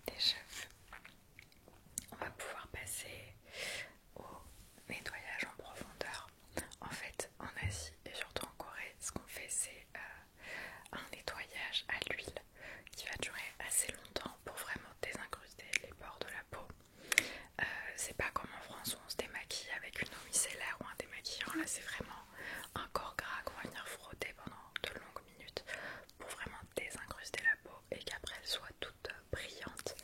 des cheveux, on va pouvoir passer au nettoyage en profondeur. En fait, en Asie et surtout en Corée, ce qu'on fait, c'est un nettoyage à l'huile qui va durer assez longtemps pour vraiment désincruster les pores de la peau. C'est pas comme en France où on se démaquille avec une eau micellaire ou un démaquillant. Là, c'est vraiment un corps gras qu'on va venir frotter pendant de longues minutes pour vraiment désincruster la peau et qu'après elle soit toute brillante.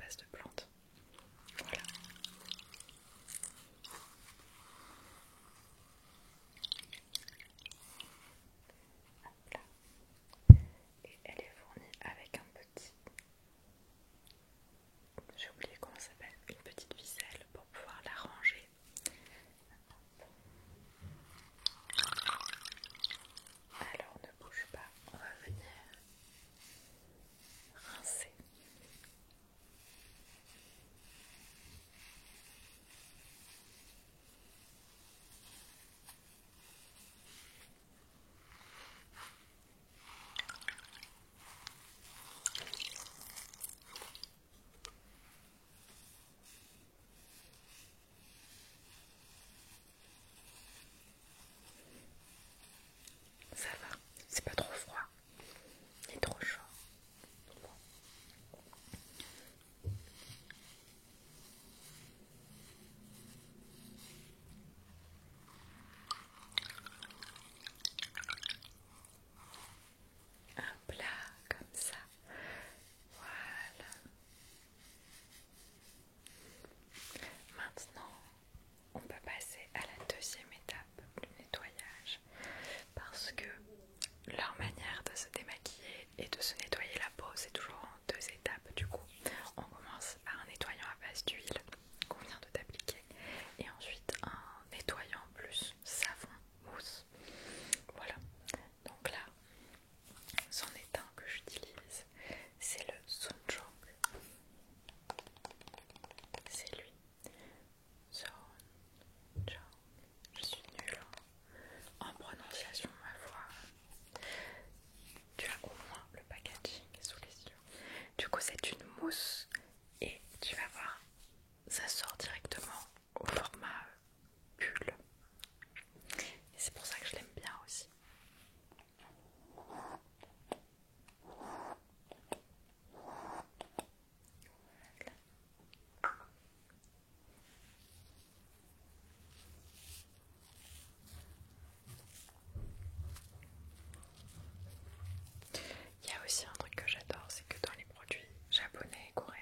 base de plantes. Voilà. Hop là. Et elle est fournie avec un petit... J'ai oublié comment ça s'appelle. Une petite ficelle pour pouvoir la ranger. Alors ne bouge pas, on va venir rincer. Ça va, c'est pas trop froid, ni trop chaud. Un plat comme ça. Voilà. Maintenant, on peut passer à la deuxième étape du nettoyage parce que leur manière de se démaquiller et de se nettoyer la peau, c'est toujours en deux étapes. Du coup, on commence par un nettoyant à base d'huile qu'on vient de t'appliquer et ensuite un nettoyant plus savon mousse. Voilà. Donc là, c'en est un que j'utilise, c'est le Sunjong. C'est lui. Sunjong. Je suis nulle en prononciation, ma foi. Tu as au moins le packaging sous les yeux. Du coup, c'est une mousse et tu vas voir, ça sort directement au format bulle. Et c'est pour ça que je l'aime bien aussi. Il y a aussi un truc que j'adore, c'est que dans les produits japonais et coréens,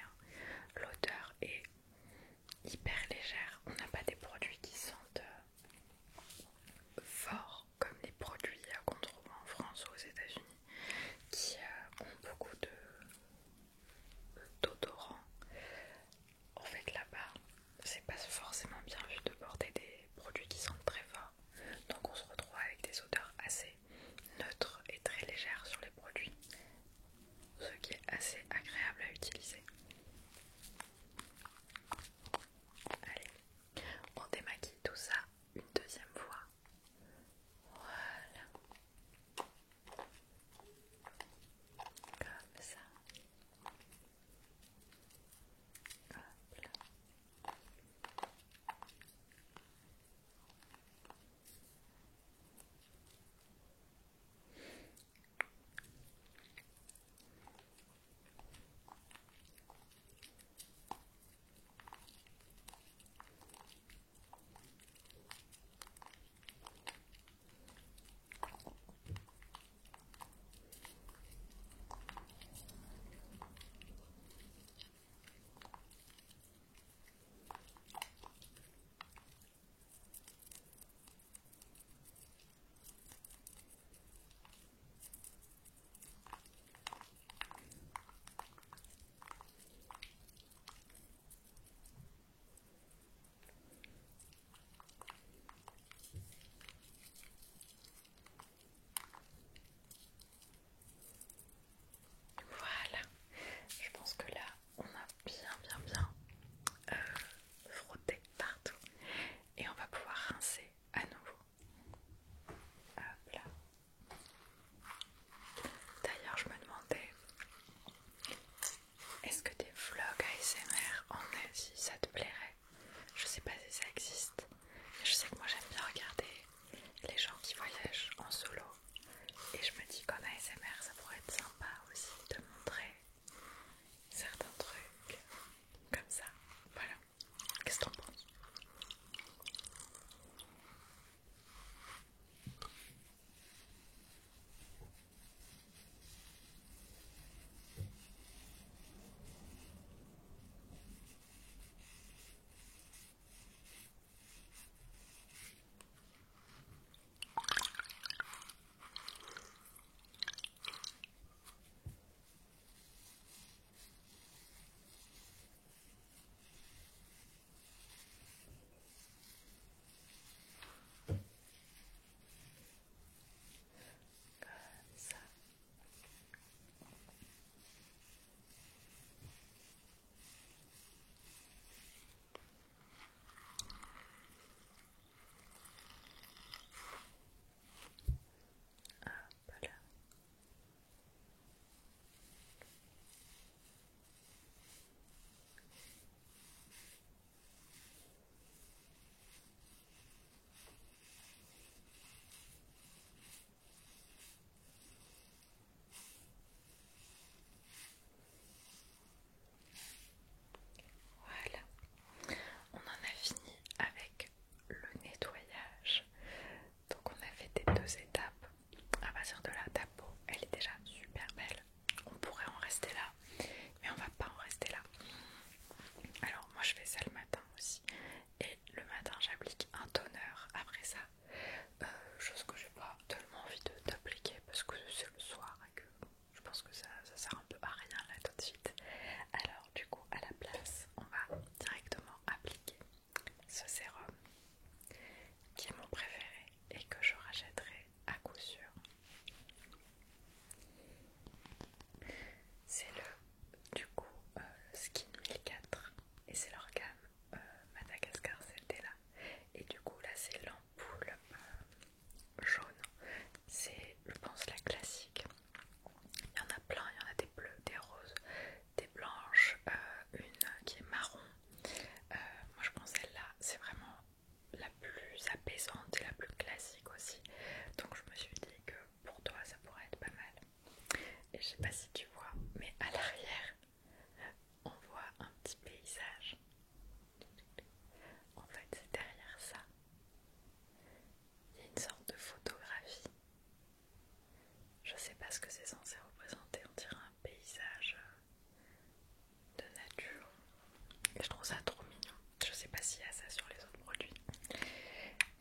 Je trouve ça trop mignon. Je sais pas s'il y a ça sur les autres produits.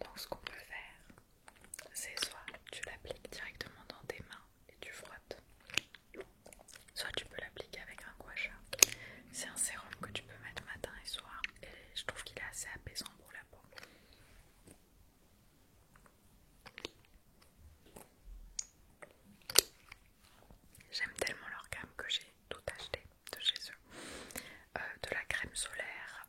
Donc ce qu'on peut faire, c'est soit tu l'appliques directement dans tes mains et tu frottes, soit tu peux l'appliquer avec un gua sha. C'est un sérum que tu peux mettre matin et soir et je trouve qu'il est assez apaisant pour la peau. J'aime tellement leur gamme que j'ai tout acheté de chez eux. De la crème solaire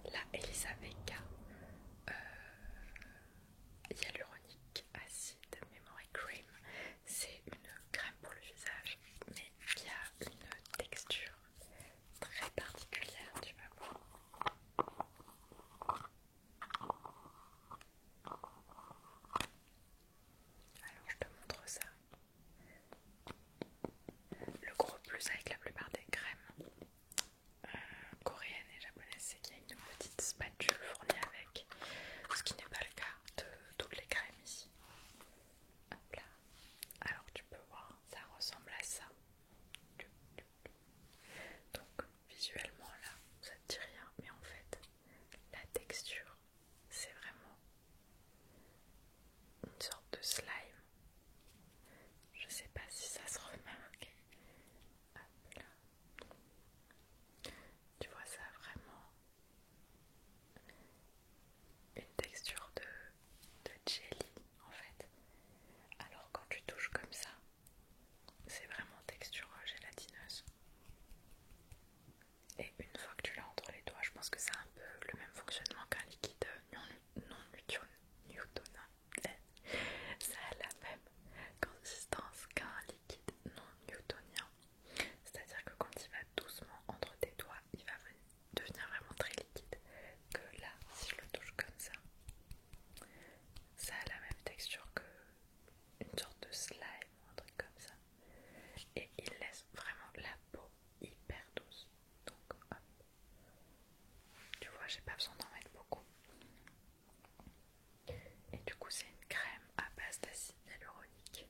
la Elisavecca Hyaluronic Acid Memory Cream. C'est une crème pour le visage, mais qui a une texture très particulière, tu vas voir. Alors je te montre ça. Le gros plus avec la plupart des crèmes coréennes et japonaises, c'est qu'il y a une petite spatule fournie avec, ce qui n'est pas le cas de toutes les crèmes ici. Hop là. Alors tu peux voir, ça ressemble à ça. Donc visuellement là, ça te dit rien, mais en fait, la texture, c'est vraiment une sorte de slime. Je sais pas si ça se remarque. Hop là. Tu vois ça vraiment une texture de jelly en fait. Alors quand tu touches comme ça, c'est vraiment texture gélatineuse. Et une fois que tu l'as entre les doigts, je pense que c'est un peu le même fonctionnement qu'un liquide non newtonien. Ça a la même consistance qu'un liquide non newtonien. C'est-à-dire que quand il va doucement entre tes doigts, il va devenir vraiment très liquide. Que là, si je le touche comme ça a la même texture que une sorte de slime ou un truc comme ça. Et il laisse vraiment la peau hyper douce. Donc hop. Tu vois, j'ai pas besoin d'en mettre beaucoup. Et du coup, c'est une crème à base d'acide hyaluronique.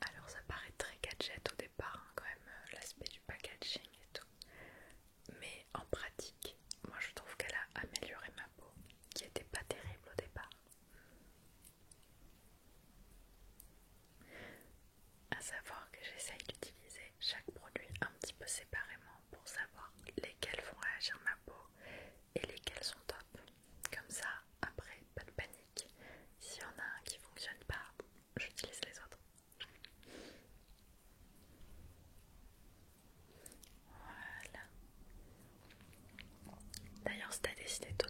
Alors ça paraît très gadget au départ, hein, quand même, l'aspect du packaging et tout. Mais en pratique, moi je trouve qu'elle a amélioré ma peau, qui était pas terrible au départ. À savoir que j'essaye d'utiliser chaque produit un petit peu séparément pour savoir lesquels font réagir ma peau et lesquels sont top. Comme ça, après, pas de panique. S'il y en a un qui fonctionne pas, j'utilise les autres. Voilà. D'ailleurs, si t'as décidé de